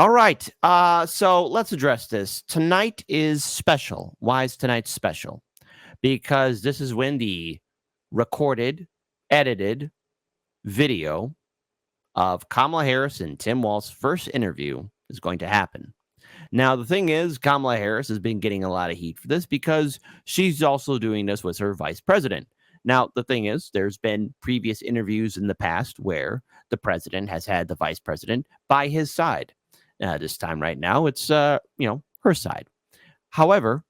All right. So let's address this. Tonight is special. Why is tonight special? Because this is when the recorded, edited video of Kamala Harris and Tim Walz's first interview is going to happen. Now, the thing is, Kamala Harris has been getting a lot of heat for this because she's also doing this with her vice president. Now, the thing is, there's been previous interviews in the past where the president has had the vice president by his side. This time right now, it's, her side. However,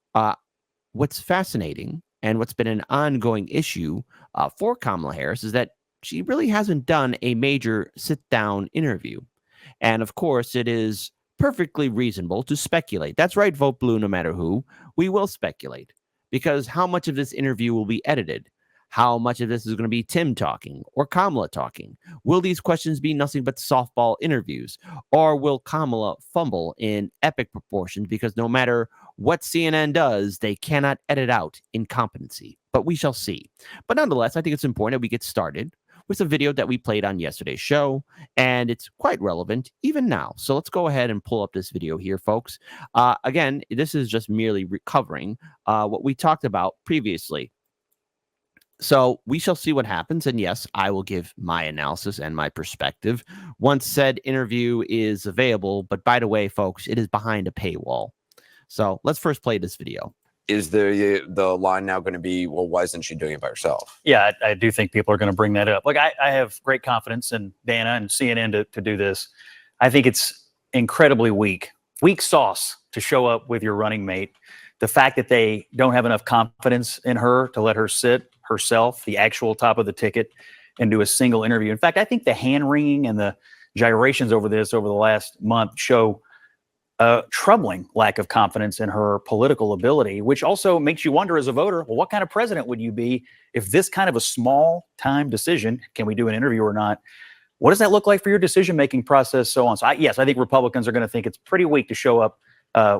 what's fascinating and what's been an ongoing issue for Kamala Harris is that she really hasn't done a major sit-down interview. And of course, it is perfectly reasonable to speculate. That's right, vote blue no matter who. We will speculate because how much of this interview will be edited? How much of this is going to be Tim talking or Kamala talking? Will these questions be nothing but softball interviews? Or will Kamala fumble in epic proportions because no matter what CNN does, they cannot edit out incompetency? But we shall see. But nonetheless, I think it's important that we get started with a video that we played on yesterday's show, and it's quite relevant even now. So let's go ahead and pull up this video here, folks. Again, this is just merely recovering what we talked about previously. So we shall see what happens. And yes, I will give my analysis and my perspective once said interview is available. But by the way, folks, it is behind a paywall. So let's first play this video. Is the line now going to be, well, why isn't she doing it by herself? Yeah, I do think people are going to bring that up. Like, I have great confidence in Dana and CNN to do this. I think it's incredibly weak sauce to show up with your running mate. The fact that they don't have enough confidence in her to let her sit herself, the actual top of the ticket, and do a single interview. In fact, I think the hand-wringing and the gyrations over this over the last month show a troubling lack of confidence in her political ability, which also makes you wonder as a voter, well, what kind of president would you be if this kind of a small-time decision, can we do an interview or not, what does that look like for your decision-making process, so on? So, I think Republicans are going to think it's pretty weak to show up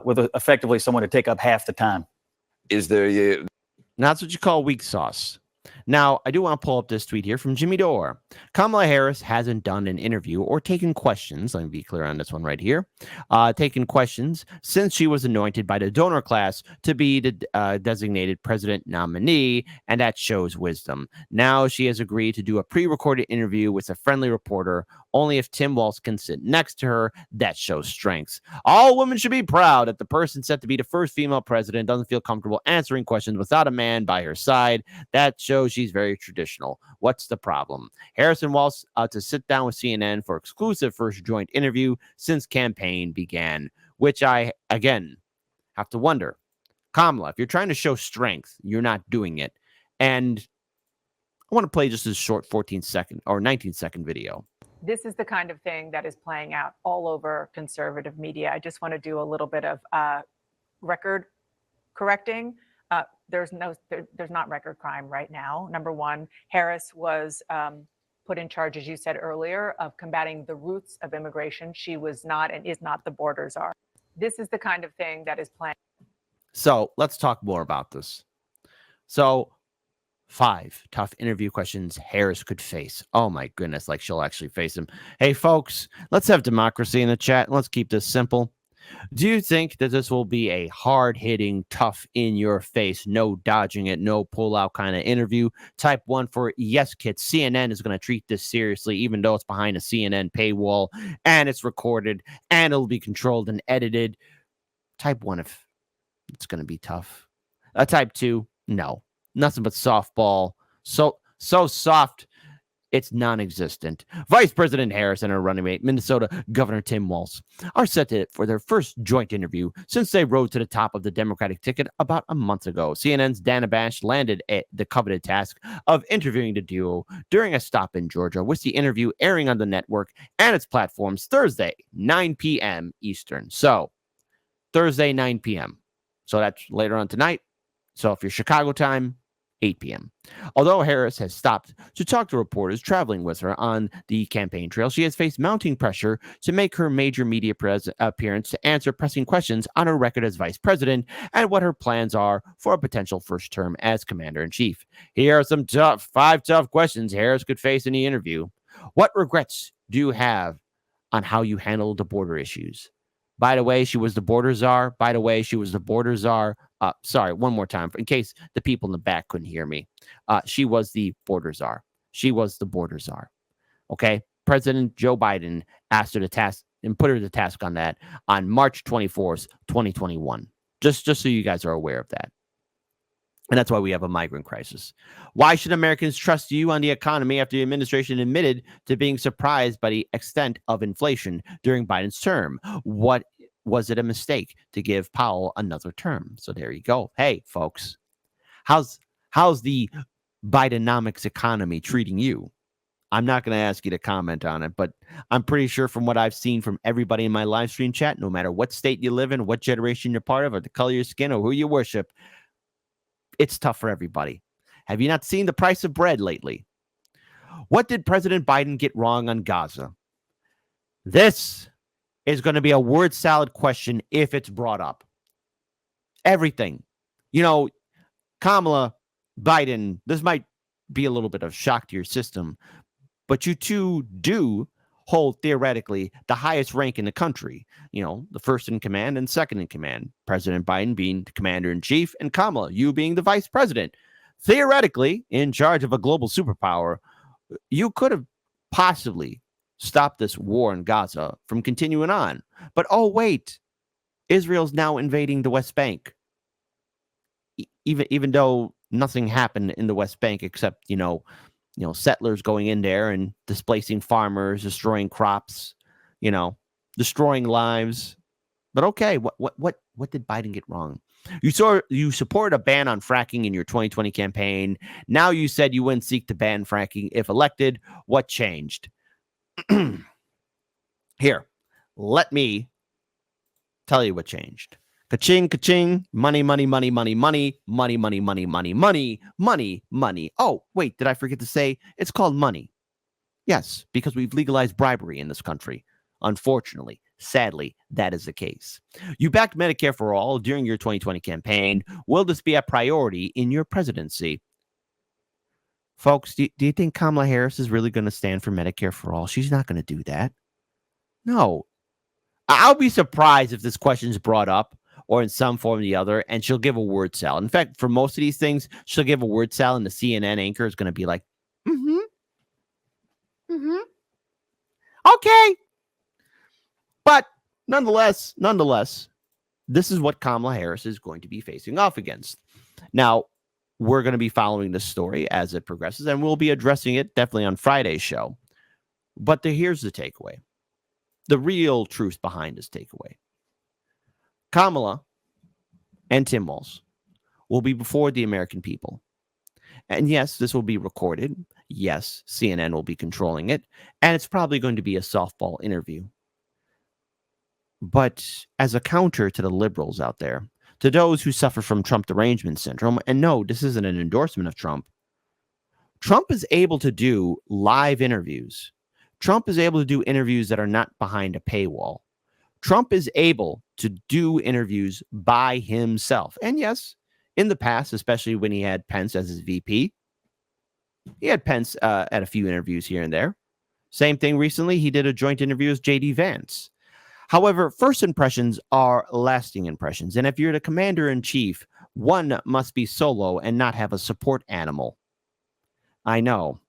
with effectively someone to take up half the time. Is there... That's what you call weak sauce. Now, I do want to pull up this tweet here from Jimmy Dore. Kamala Harris hasn't done an interview or taken questions. Let me be clear on this one right here. Taken questions since she was anointed by the donor class to be the designated president nominee, and that shows wisdom. Now she has agreed to do a pre-recorded interview with a friendly reporter. Only if Tim Walz can sit next to her, that shows strengths. All women should be proud that the person set to be the first female president doesn't feel comfortable answering questions without a man by her side. That shows she's very traditional. What's the problem? Harrison Walz to sit down with CNN for exclusive first joint interview since campaign began, which I, again, have to wonder. Kamala, if you're trying to show strength, you're not doing it. And I want to play just a short 14-second or 19-second video. This is the kind of thing that is playing out all over conservative media. I just want to do a little bit of record correcting. There's not record crime right now. Number one, Harris was put in charge, as you said earlier, of combating the roots of immigration. She was not and is not the borders are. This is the kind of thing that is playing. So let's talk more about this. So 5 tough interview questions Harris could face. Oh my goodness, like she'll actually face them. Hey folks, let's have democracy in the chat. Let's keep this simple. Do you think that this will be a hard-hitting, tough, in-your-face, no dodging it, no pull-out kind of interview? Type 1 for yes, kids. CNN is going to treat this seriously, even though it's behind a CNN paywall, and it's recorded, and it'll be controlled and edited. Type 1 if it's going to be tough. Type 2, no. Nothing but softball. So soft, it's non-existent. Vice President Harris and her running mate, Minnesota Governor Tim Walz, are set for their first joint interview since they rode to the top of the Democratic ticket about a month ago. CNN's Dana Bash landed the coveted task of interviewing the duo during a stop in Georgia, with the interview airing on the network and its platforms Thursday, 9 p.m. Eastern. So, Thursday, 9 p.m. So that's later on tonight. So if you're Chicago time, 8 p.m. Although Harris has stopped to talk to reporters traveling with her on the campaign trail, she has faced mounting pressure to make her major media appearance to answer pressing questions on her record as vice president and what her plans are for a potential first term as commander-in-chief. Here are some 5 tough questions Harris could face in the interview. What regrets do you have on how you handled the border issues? By the way, she was the border czar. By the way, she was the border czar. Sorry, one more time, in case the people in the back couldn't hear me. She was the border czar. She was the border czar. Okay? President Joe Biden asked her to task and put her to task on that on March 24th, 2021. Just so you guys are aware of that. And that's why we have a migrant crisis. Why should Americans trust you on the economy after the administration admitted to being surprised by the extent of inflation during Biden's term? What was it a mistake to give Powell another term? So there you go. Hey, folks, how's the Bidenomics economy treating you? I'm not going to ask you to comment on it, but I'm pretty sure from what I've seen from everybody in my live stream chat, no matter what state you live in, what generation you're part of, or the color of your skin, or who you worship, it's tough for everybody. Have you not seen the price of bread lately? What did President Biden get wrong on Gaza? This is going to be a word salad question if it's brought up. Everything. You know, Kamala, Biden, this might be a little bit of shock to your system, but you two do hold theoretically the highest rank in the country. You know, the first in command and second in command. President Biden being the commander in chief and Kamala, you being the vice president. Theoretically, in charge of a global superpower, you could have possibly stopped this war in Gaza from continuing on. But oh, wait, Israel's now invading the West Bank. Even though nothing happened in the West Bank except, settlers going in there and displacing farmers, destroying crops, destroying lives. But okay, what did Biden get wrong? You supported a ban on fracking in your 2020 campaign. Now you said you wouldn't seek to ban fracking if elected. What changed? Here, let me tell you what changed. Ka-ching, ka-ching, money, money, money, money, money, money, money, money, money, money, money, money. Oh, wait, did I forget to say it's called money? Yes, because we've legalized bribery in this country. Unfortunately, sadly, that is the case. You backed Medicare for all during your 2020 campaign. Will this be a priority in your presidency? Folks, do you think Kamala Harris is really going to stand for Medicare for all? She's not going to do that. No. I'll be surprised if this question is brought up or in some form or the other, and she'll give a word salad. In fact, for most of these things, she'll give a word salad, and the CNN anchor is going to be like, okay. But nonetheless, this is what Kamala Harris is going to be facing off against. Now, we're going to be following this story as it progresses, and we'll be addressing it definitely on Friday's show. But here's the takeaway. The real truth behind this takeaway. Kamala and Tim Walz will be before the American people. And yes, this will be recorded. Yes, CNN will be controlling it. And it's probably going to be a softball interview. But as a counter to the liberals out there, to those who suffer from Trump derangement syndrome, and no, this isn't an endorsement of Trump, Trump is able to do live interviews. Trump is able to do interviews that are not behind a paywall. Trump is able to do interviews by himself. And yes, in the past, especially when he had Pence as his VP, he had Pence at a few interviews here and there. Same thing recently, he did a joint interview with J.D. Vance. However, first impressions are lasting impressions. And if you're the commander-in-chief, one must be solo and not have a support animal. I know.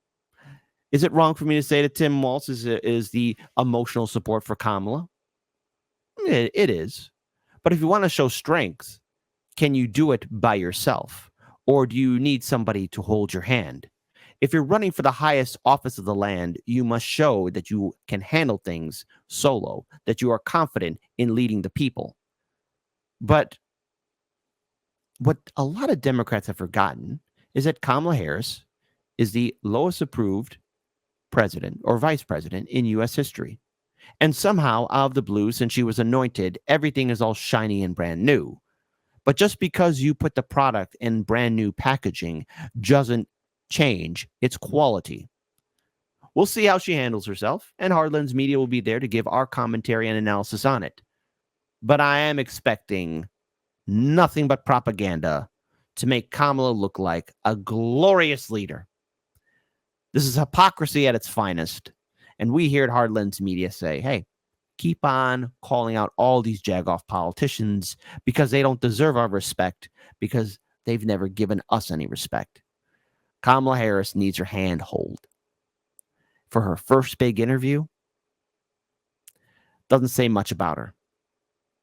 Is it wrong for me to say that Tim Walz is the emotional support for Kamala? It is. But if you want to show strength, can you do it by yourself? Or do you need somebody to hold your hand? If you're running for the highest office of the land, you must show that you can handle things solo, that you are confident in leading the people. But what a lot of Democrats have forgotten is that Kamala Harris is the lowest approved president or vice president in U.S. history. And somehow, out of the blue, since she was anointed, everything is all shiny and brand new. But just because you put the product in brand new packaging doesn't change its quality. We'll see how she handles herself, and Hardlands Media will be there to give our commentary and analysis on it. But I am expecting nothing but propaganda to make Kamala look like a glorious leader. This is hypocrisy at its finest. And we here at Hardlands Media say, hey, keep on calling out all these jagoff politicians because they don't deserve our respect because they've never given us any respect. Kamala Harris needs her hand held. For her first big interview, doesn't say much about her.